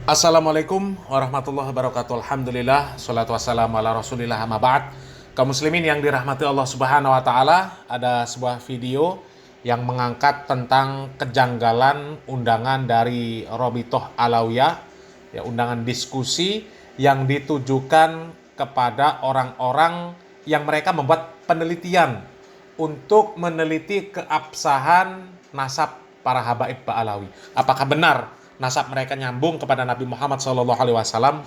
Assalamualaikum warahmatullahi wabarakatuh. Alhamdulillah, salatu wassalamu ala rasulillah amma ba'd. Kaum muslimin yang dirahmati Allah subhanahu wa ta'ala, ada sebuah video yang mengangkat tentang kejanggalan undangan dari Robitoh Alawiyah, ya, undangan diskusi yang ditujukan kepada orang-orang yang mereka membuat penelitian untuk meneliti keabsahan nasab para habaib Ba'alawi. Apakah benar nasab mereka nyambung kepada Nabi Muhammad SAW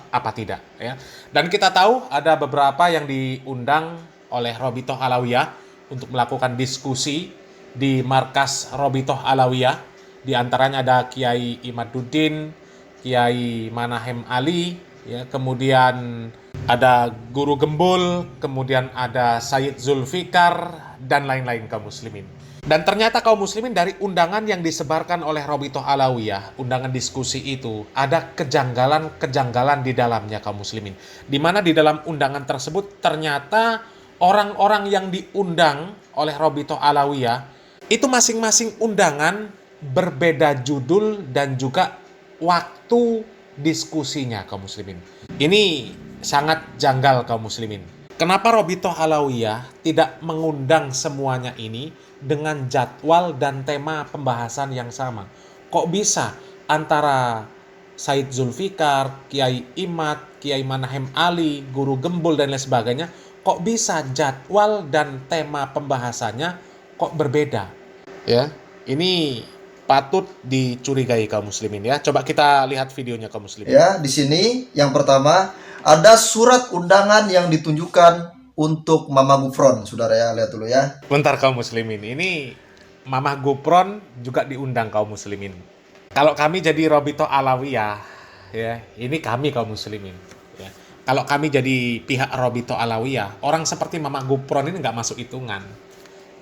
apa tidak, ya. Dan kita tahu ada beberapa yang diundang oleh Robitoh Alawiyah untuk melakukan diskusi di markas Robitoh Alawiyah. Di antaranya ada Kiai Imaduddin, Kiai Manahem Ali, ya, kemudian ada Guru Gembul, kemudian ada Sayyid Zulfikar, dan lain-lain kaum muslimin. Dan ternyata kaum muslimin dari undangan yang disebarkan oleh Robitoh Alawiyah, undangan diskusi itu, ada kejanggalan-kejanggalan di dalamnya kaum muslimin. Di mana di dalam undangan tersebut ternyata orang-orang yang diundang oleh Robitoh Alawiyah itu masing-masing undangan berbeda judul dan juga waktu diskusinya kaum muslimin. Ini sangat janggal kaum muslimin. Kenapa Robitoh Alawiyah tidak mengundang semuanya ini dengan jadwal dan tema pembahasan yang sama? Kok bisa antara Said Zulfikar, Kiai Imad, Kiai Manahem Ali, Guru Gembul, dan lain sebagainya, kok bisa jadwal dan tema pembahasannya kok berbeda? Ya, ini patut dicurigai kaum muslimin, ya. Coba kita lihat videonya kaum muslimin. Ya, di sini yang pertama ada surat undangan yang ditunjukkan untuk Mama Gufron, saudara ya, lihat dulu ya. Bentar kaum muslimin, ini Mamah Gupron juga diundang kaum muslimin. Kalau kami jadi Robitoh Alawiyah, ya, ini kami kaum muslimin. Ya. Kalau kami jadi pihak Robitoh Alawiyah, orang seperti Mamah Gupron ini nggak masuk hitungan.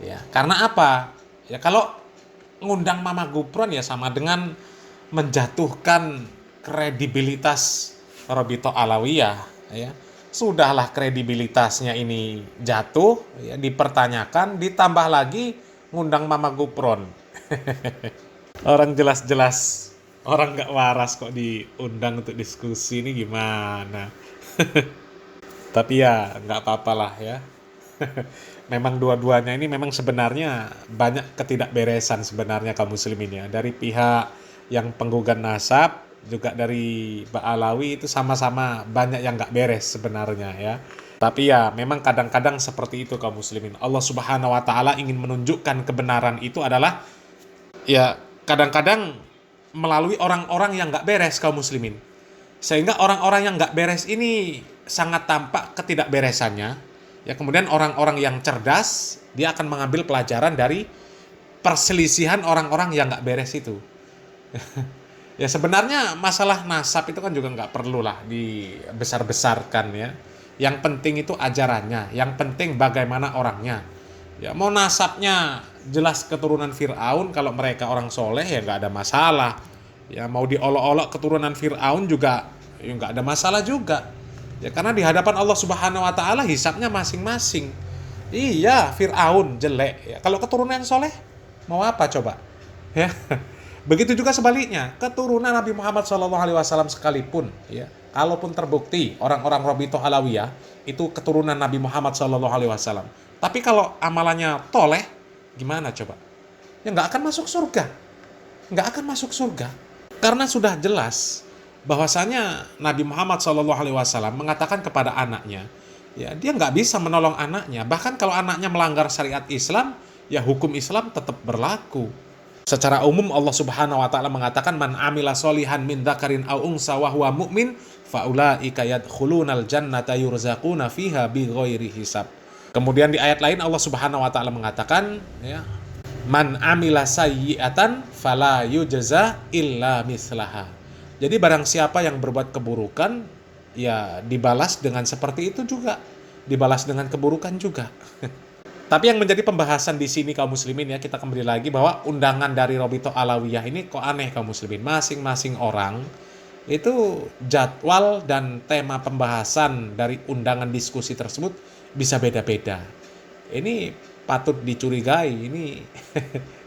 Ya, karena apa? Ya, kalau ngundang Mamah Gupron ya sama dengan menjatuhkan kredibilitas Robitoh Alawiyah, ya. Sudahlah kredibilitasnya ini jatuh, ya, dipertanyakan, ditambah lagi ngundang Mama Gupron. Orang jelas-jelas orang nggak waras kok diundang untuk diskusi, ini gimana? Tapi ya nggak apa-apalah, ya. Memang dua-duanya ini memang sebenarnya banyak ketidakberesan sebenarnya kaum muslimin, ya. Dari pihak yang penggugat nasab, juga dari Ba'alawi, itu sama-sama banyak yang nggak beres sebenarnya, ya. Tapi ya memang kadang-kadang seperti itu kaum muslimin. Allah subhanahu wa ta'ala ingin menunjukkan kebenaran itu adalah, ya, kadang-kadang melalui orang-orang yang nggak beres kaum muslimin. Sehingga orang-orang yang nggak beres ini sangat tampak ketidakberesannya. Ya, kemudian orang-orang yang cerdas, dia akan mengambil pelajaran dari perselisihan orang-orang yang nggak beres itu. Ya, sebenarnya masalah nasab itu kan juga nggak perlu lah dibesar-besarkan, ya. Yang penting itu ajarannya, yang penting bagaimana orangnya. Ya, mau nasabnya jelas keturunan Fir'aun, kalau mereka orang soleh ya nggak ada masalah. Ya, mau diolok-olok keturunan Fir'aun juga ya nggak ada masalah juga. Ya, karena di hadapan Allah Subhanahu Wa Ta'ala hisabnya masing-masing. Iya, Fir'aun jelek. Ya, kalau keturunan soleh mau apa coba? Ya. Begitu juga sebaliknya, keturunan Nabi Muhammad SAW sekalipun, ya, kalaupun terbukti orang-orang Robitoh Alawiyah itu keturunan Nabi Muhammad SAW, tapi kalau amalannya toleh, gimana coba? Ya nggak akan masuk surga, nggak akan masuk surga, karena sudah jelas bahwasanya Nabi Muhammad SAW mengatakan kepada anaknya, ya, dia nggak bisa menolong anaknya, bahkan kalau anaknya melanggar syariat Islam, ya hukum Islam tetap berlaku. Secara umum Allah Subhanahu wa taala mengatakan man amila solihan min dzakarin aw unsa wa huwa mu'min faulaika yadkhulunal jannata yurzaquna fiha bighairi hisab. Kemudian di ayat lain Allah Subhanahu wa taala mengatakan, ya, man amila sayyi'atan fala yujza illa mislaha. Jadi barang siapa yang berbuat keburukan, ya dibalas dengan seperti itu juga, dibalas dengan keburukan juga. Tapi yang menjadi pembahasan di sini kaum muslimin, ya, kita kembali lagi bahwa undangan dari Robitoh Alawiyah ini kok aneh kaum muslimin. Masing-masing orang itu jadwal dan tema pembahasan dari undangan diskusi tersebut bisa beda-beda. Ini patut dicurigai. Ini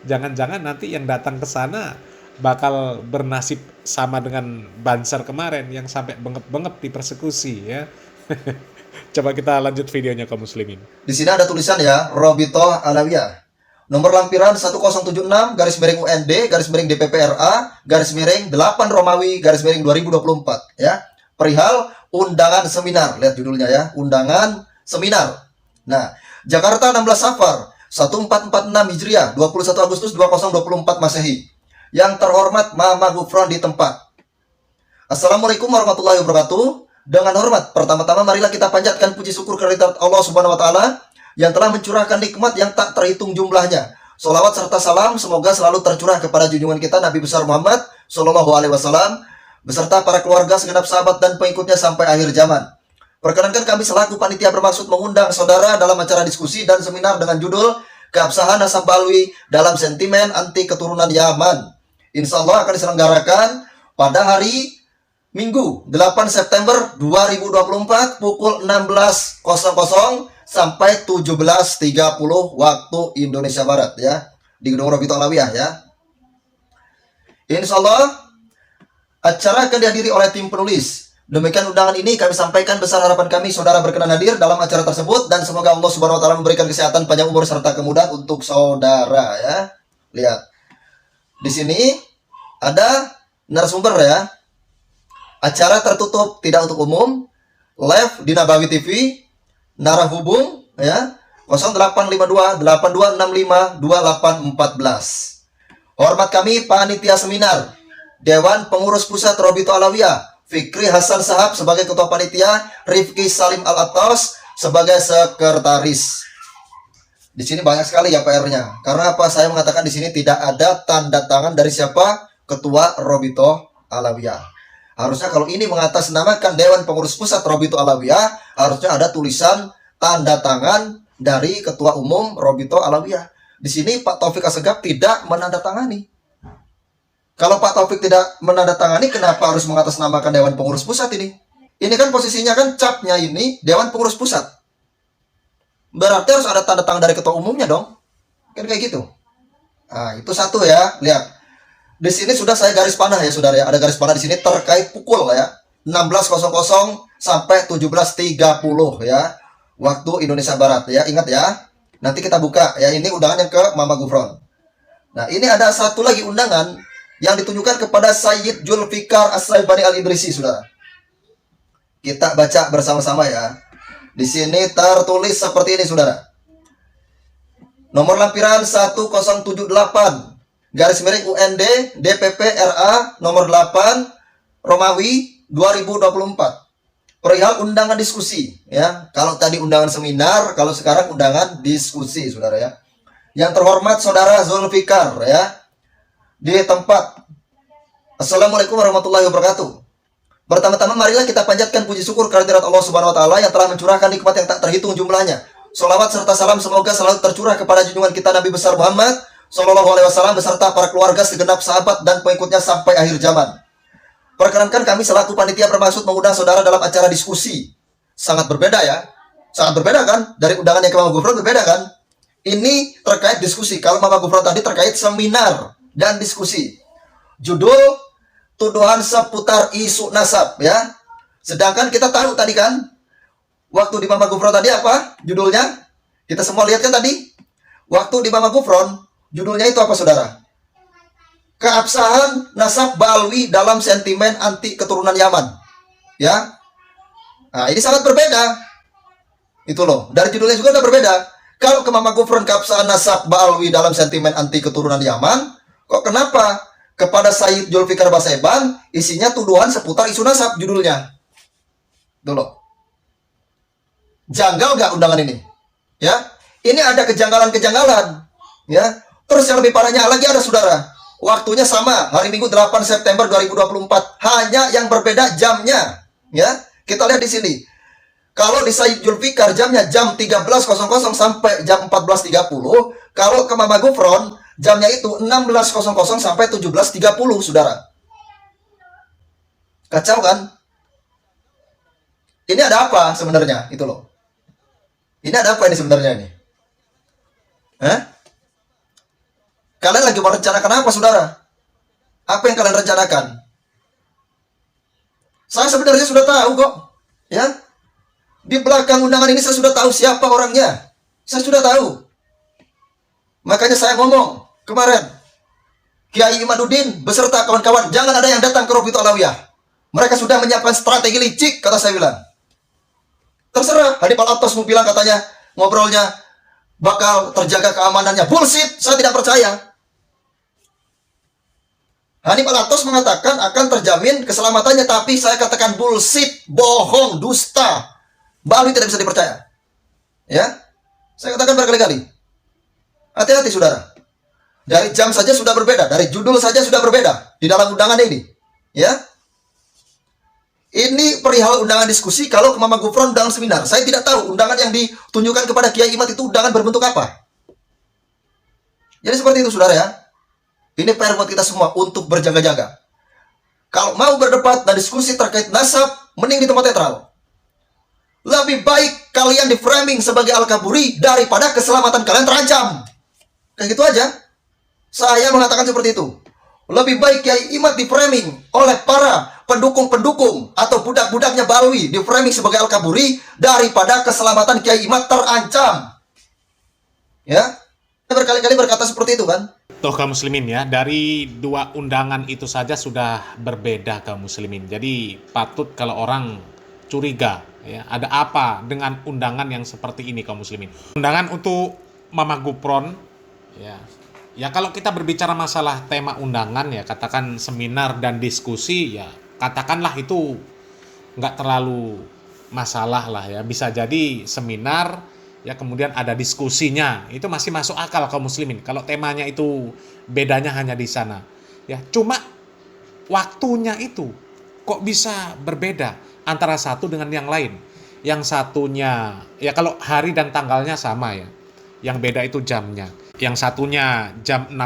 jangan-jangan nanti yang datang ke sana bakal bernasib sama dengan Banser kemarin yang sampai bengep-bengep dipersekusi ya. Coba kita lanjut videonya kaum muslimin. Di sini ada tulisan ya, Robitoh Alawiyah. Nomor lampiran 1076 garis miring UND garis miring DPPRA garis miring 8 Romawi garis miring 2024 ya. Perihal undangan seminar. Lihat judulnya ya, undangan seminar. Nah, Jakarta 16 Safar 1446 Hijriah 21 Agustus 2024 Masehi. Yang terhormat Mama Gufron di tempat. Assalamualaikum warahmatullahi wabarakatuh. Dengan hormat, pertama-tama marilah kita panjatkan puji syukur kehadirat Allah Subhanahu wa taala yang telah mencurahkan nikmat yang tak terhitung jumlahnya. Salawat serta salam semoga selalu tercurah kepada junjungan kita Nabi besar Muhammad sallallahu alaihi wasallam beserta para keluarga, segenap sahabat dan pengikutnya sampai akhir zaman. Perkenankan kami selaku panitia bermaksud mengundang saudara dalam acara diskusi dan seminar dengan judul Keabsahan Nasab Alwi dalam Sentimen Anti Keturunan Yaman. Insya Allah akan diselenggarakan pada hari Minggu 8 September 2024 pukul 16.00 sampai 17.30 waktu Indonesia Barat ya, di Gedung Robitoh Alawiyah ya. Insya Allah acara akan dihadiri oleh tim penulis. Demikian undangan ini kami sampaikan, besar harapan kami saudara berkenan hadir dalam acara tersebut dan semoga Allah Subhanahu wa taala memberikan kesehatan, panjang umur serta kemudahan untuk saudara ya. Lihat. Di sini ada narasumber ya. Acara tertutup tidak untuk umum, live di Nabawi TV, narah hubung ya 0852 8265 2814. Hormat kami panitia seminar, Dewan Pengurus Pusat Robitoh Alawiyah, Fikri Hasan Sahab sebagai ketua panitia, Rifki Salim Al-Atos sebagai sekretaris. Di sini banyak sekali ya PR-nya. Karena apa? Saya mengatakan di sini tidak ada tanda tangan dari siapa? Ketua Robitoh Alawiyah. Harusnya kalau ini mengatasnamakan Dewan Pengurus Pusat Robitoh Alawiyah, harusnya ada tulisan tanda tangan dari Ketua Umum Robitoh Alawiyah. Di sini Pak Taufik Assegaf tidak menandatangani. Kalau Pak Taufik tidak menandatangani, kenapa harus mengatasnamakan Dewan Pengurus Pusat ini? Ini kan posisinya kan capnya ini Dewan Pengurus Pusat. Berarti harus ada tanda tangan dari Ketua Umumnya dong. Kan kayak gitu. Nah, itu satu ya, lihat. Di sini sudah saya garis panah ya saudara ya. Ada garis panah di sini terkait pukul ya. 16.00 sampai 17.30 ya. Waktu Indonesia Barat ya. Ingat ya. Nanti kita buka ya. Ini undangan yang ke Mama Gufron. Nah, ini ada satu lagi undangan yang ditunjukkan kepada Sayyid Julfikar As-Saibani Al-Idrisi saudara. Kita baca bersama-sama ya. Di sini tertulis seperti ini saudara. Nomor lampiran 1078 garis miring UND DPP RA nomor 8 Romawi 2024. Perihal undangan diskusi ya. Kalau tadi undangan seminar, kalau sekarang undangan diskusi saudara ya. Yang terhormat saudara Zulfikar ya. Di tempat. Assalamualaikum warahmatullahi wabarakatuh. Pertama-tama marilah kita panjatkan puji syukur kehadirat Allah Subhanahu wa taala yang telah mencurahkan nikmat yang tak terhitung jumlahnya. Salawat serta salam semoga selalu tercurah kepada junjungan kita Nabi besar Muhammad sallallahu alaihi wasallam beserta para keluarga, segenap sahabat dan pengikutnya sampai akhir zaman. Perkenankan kami selaku panitia bermaksud mengundang saudara dalam acara diskusi. Sangat berbeda ya. Sangat berbeda kan? Dari undangan yang ke Mama Gufron berbeda kan? Ini terkait diskusi. Kalau Mama Gufron tadi terkait seminar dan diskusi. Judul tuduhan seputar isu nasab ya. Sedangkan kita tahu tadi kan, waktu di Mama Gufron tadi apa judulnya? Kita semua lihat kan tadi? Waktu di Mama Gufron, judulnya itu apa saudara? Keabsahan nasab Balwi dalam sentimen anti keturunan Yaman. Ya. Nah, ini sangat berbeda. Itu loh, dari judulnya juga udah berbeda. Kalau ke Mama Gufron keabsahan nasab Balwi dalam sentimen anti keturunan Yaman, kok kenapa kepada Sayyid Julfikar Basaiban isinya tuduhan seputar isu nasab judulnya? Itu loh. Janggal nggak undangan ini? Ya. Ini ada kejanggalan-kejanggalan. Ya. Terus yang lebih parahnya lagi ada saudara. Waktunya sama, hari Minggu 8 September 2024. Hanya yang berbeda jamnya. Ya, kita lihat di sini. Kalau di Sayyid Julfikar jamnya jam 13.00 sampai jam 14.30. Kalau ke Mama Gufron jamnya itu 16.00 sampai 17.30, saudara. Kacau kan? Ini ada apa sebenarnya? Itu loh. Ini ada apa ini sebenarnya ini? Hah? Kalian lagi merencanakan apa, saudara? Apa yang kalian rencanakan? Saya sebenarnya sudah tahu kok. Ya, di belakang undangan ini saya sudah tahu siapa orangnya. Saya sudah tahu. Makanya saya ngomong kemarin, Kiai Imaduddin beserta kawan-kawan, jangan ada yang datang ke Robito Alawiyah. Mereka sudah menyiapkan strategi licik, kata saya bilang. Terserah, Hanif Al-Attas mau bilang katanya, ngobrolnya bakal terjaga keamanannya. Bullshit, saya tidak percaya. Hanif Al-Attas mengatakan akan terjamin keselamatannya, tapi saya katakan bullshit, bohong, dusta. Mbak Alwi tidak bisa dipercaya. Ya, saya katakan berkali-kali. Hati-hati saudara. Dari jam saja sudah berbeda, dari judul saja sudah berbeda di dalam undangan ini. Ya, ini perihal undangan diskusi. Kalau ke Mama Gufron undangan seminar, saya tidak tahu undangan yang ditunjukkan kepada Kiai Imad itu undangan berbentuk apa. Jadi seperti itu saudara ya. Ini PR buat kita semua untuk berjaga-jaga. Kalau mau berdebat dan diskusi terkait nasab, mending di tempat netral. Lebih baik kalian di framing sebagai Al-Kaburi daripada keselamatan kalian terancam. Kayak gitu aja. Saya mengatakan seperti itu. Lebih baik Kiai Imad di framing oleh para pendukung-pendukung atau budak-budaknya Balwi di framing sebagai Al-Kaburi daripada keselamatan Kiai Imad terancam. Ya, saya berkali-kali berkata seperti itu kan. Toh kaum muslimin ya, dari dua undangan itu saja sudah berbeda kaum muslimin. Jadi patut kalau orang curiga ya, ada apa dengan undangan yang seperti ini kaum muslimin. Undangan untuk Mama Gufron ya. Ya kalau kita berbicara masalah tema undangan ya, katakan seminar dan diskusi ya, katakanlah itu nggak terlalu masalah lah ya. Bisa jadi seminar ya kemudian ada diskusinya, itu masih masuk akal kaum muslimin. Kalau temanya itu bedanya hanya di sana. Ya, cuma waktunya itu kok bisa berbeda antara satu dengan yang lain. Yang satunya ya kalau hari dan tanggalnya sama ya. Yang beda itu jamnya. Yang satunya jam 16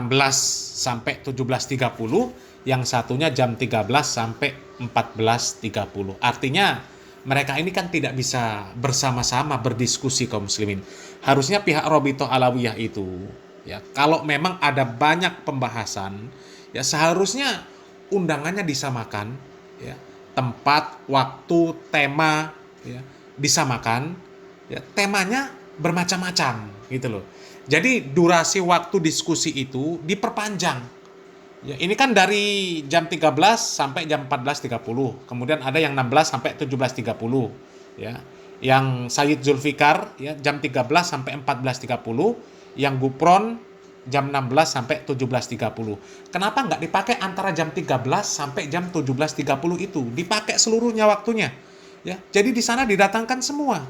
sampai 17.30, yang satunya jam 13 sampai 14.30. Artinya mereka ini kan tidak bisa bersama-sama berdiskusi kaum muslimin. Harusnya pihak Robito Alawiyah itu ya kalau memang ada banyak pembahasan ya seharusnya undangannya disamakan ya, tempat, waktu, tema ya disamakan ya, temanya bermacam-macam gitu loh. Jadi durasi waktu diskusi itu diperpanjang. Ya, ini kan dari jam 13 sampai jam 14.30. Kemudian ada yang 16 sampai 17.30 ya. Yang Sayyid Zulfikar ya jam 13 sampai 14.30, yang Gufron jam 16 sampai 17.30. Kenapa nggak dipakai antara jam 13 sampai jam 17.30 itu? Dipakai seluruhnya waktunya. Ya. Jadi di sana didatangkan semua.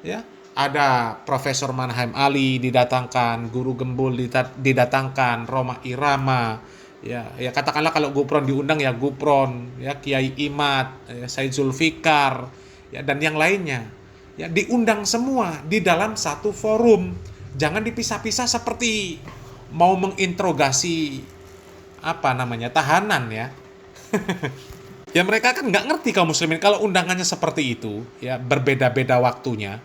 Ya. Ada Profesor Manahem Ali didatangkan, Guru Gembul didatangkan, Roma Irama, ya katakanlah kalau Gufron diundang ya Gufron, ya Kiai Imad, ya Said Zulfikar, ya dan yang lainnya, ya diundang semua di dalam satu forum, jangan dipisah-pisah seperti mau menginterogasi apa namanya tahanan ya. Ya mereka kan nggak ngerti kaum muslimin kalau undangannya seperti itu, ya berbeda-beda waktunya.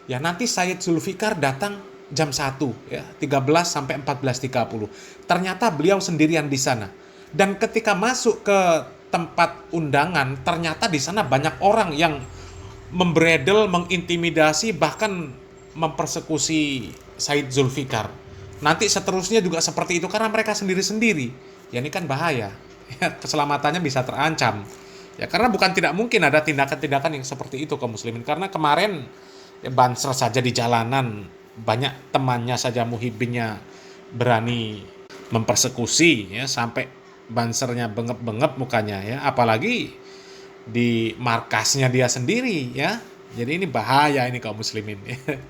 Ya nanti Sayyid Zulfikar datang jam 1 ya, 13 sampai 14.30. Ternyata beliau sendirian di sana. Dan ketika masuk ke tempat undangan, ternyata di sana banyak orang yang membredel, mengintimidasi, bahkan mempersekusi Sayyid Zulfikar. Nanti seterusnya juga seperti itu karena mereka sendiri-sendiri. Ya ini kan bahaya. Ya, keselamatannya bisa terancam. Ya karena bukan tidak mungkin ada tindakan-tindakan yang seperti itu kaum muslimin. Karena kemarin ya, Banser saja di jalanan banyak temannya saja muhibinnya berani mempersekusi ya sampai Bansernya bengep-bengep mukanya ya, apalagi di markasnya dia sendiri ya. Jadi ini bahaya ini kaum muslimin ya.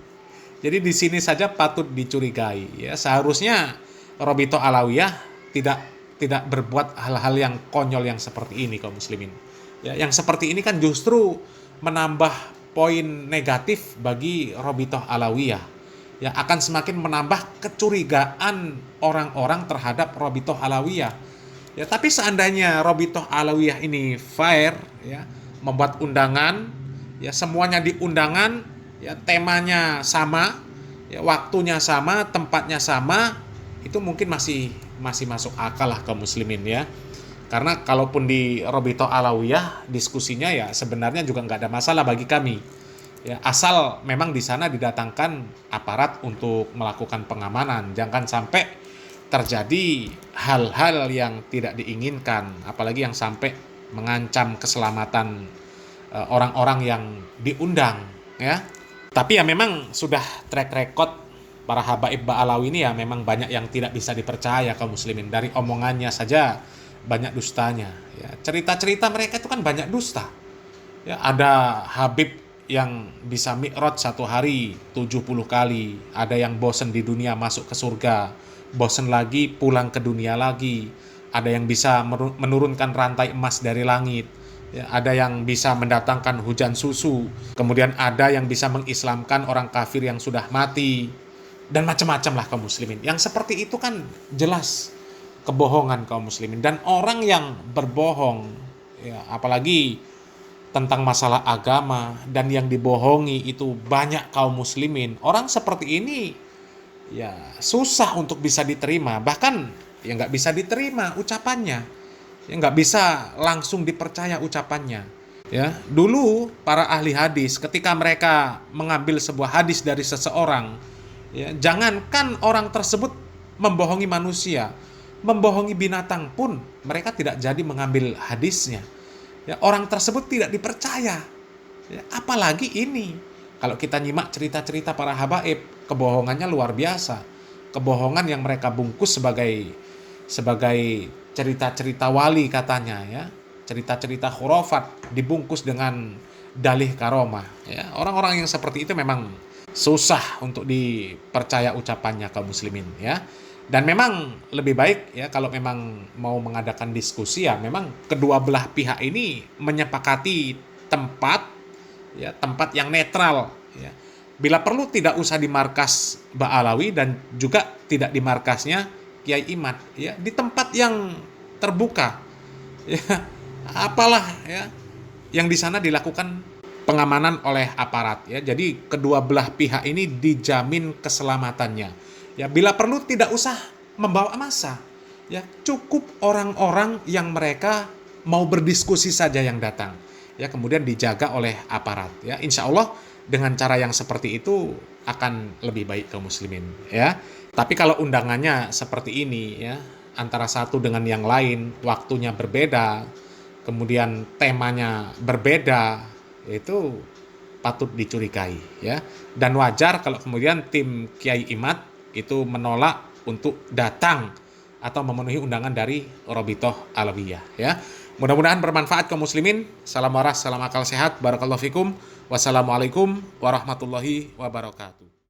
Jadi di sini saja patut dicurigai ya. Seharusnya Robito Alawiyah tidak berbuat hal-hal yang konyol yang seperti ini kaum muslimin. Ya, yang seperti ini kan justru menambah poin negatif bagi Robitoh Alawiyah. Ya, akan semakin menambah kecurigaan orang-orang terhadap Robitoh Alawiyah. Ya, tapi seandainya Robitoh Alawiyah ini fair ya, membuat undangan, ya semuanya di undangan, ya temanya sama, ya waktunya sama, tempatnya sama, itu mungkin masih masuk akal lah kaum muslimin ya. Karena kalaupun di Robito Alawiyah diskusinya ya sebenarnya juga nggak ada masalah bagi kami. Ya, asal memang di sana didatangkan aparat untuk melakukan pengamanan, jangan sampai terjadi hal-hal yang tidak diinginkan, apalagi yang sampai mengancam keselamatan orang-orang yang diundang, ya. Tapi ya memang sudah track record para habaib Ba'alawi ini ya memang banyak yang tidak bisa dipercaya kaum muslimin. Dari omongannya saja banyak dustanya. Ya, cerita-cerita mereka itu kan banyak dusta. Ya, ada Habib yang bisa mi'raj satu hari 70 kali, ada yang bosen di dunia masuk ke surga, bosen lagi pulang ke dunia lagi, ada yang bisa menurunkan rantai emas dari langit, ya, ada yang bisa mendatangkan hujan susu, kemudian ada yang bisa mengislamkan orang kafir yang sudah mati, dan macam-macam lah kaum muslimin. Yang seperti itu kan jelas kebohongan kaum muslimin, dan orang yang berbohong, ya, apalagi tentang masalah agama dan yang dibohongi itu banyak kaum muslimin, orang seperti ini ya susah untuk bisa diterima, bahkan ya nggak bisa diterima ucapannya, ya nggak bisa langsung dipercaya ucapannya. Ya, dulu para ahli hadis ketika mereka mengambil sebuah hadis dari seseorang, ya jangankan orang tersebut membohongi manusia, membohongi binatang pun mereka tidak jadi mengambil hadisnya. Ya, orang tersebut tidak dipercaya. Ya, apalagi ini. Kalau kita nyimak cerita-cerita para habaib, kebohongannya luar biasa. Kebohongan yang mereka bungkus sebagai cerita-cerita wali katanya, ya. Cerita-cerita khurafat dibungkus dengan dalih karomah. Ya, orang-orang yang seperti itu memang susah untuk dipercaya ucapannya kaum muslimin, ya. Dan memang lebih baik ya kalau memang mau mengadakan diskusi ya memang kedua belah pihak ini menyepakati tempat, ya, tempat yang netral, ya. Bila perlu tidak usah di markas Ba'alawi dan juga tidak di markasnya Kiai Imad, ya, di tempat yang terbuka, ya, apalah ya yang di sana dilakukan pengamanan oleh aparat, ya. Jadi kedua belah pihak ini dijamin keselamatannya. Ya, bila perlu tidak usah membawa massa. Ya, cukup orang-orang yang mereka mau berdiskusi saja yang datang. Ya, kemudian dijaga oleh aparat. Ya, insya Allah dengan cara yang seperti itu akan lebih baik kaum muslimin. Ya, tapi kalau undangannya seperti ini, ya, antara satu dengan yang lain, waktunya berbeda, kemudian temanya berbeda, itu patut dicurigai. Ya, dan wajar kalau kemudian tim Kiai Imad itu menolak untuk datang atau memenuhi undangan dari Robitoh Alawiyah, ya. Mudah-mudahan bermanfaat kaum muslimin. Salam waras, salam akal sehat. Barakallahu fikum. Wassalamualaikum warahmatullahi wabarakatuh.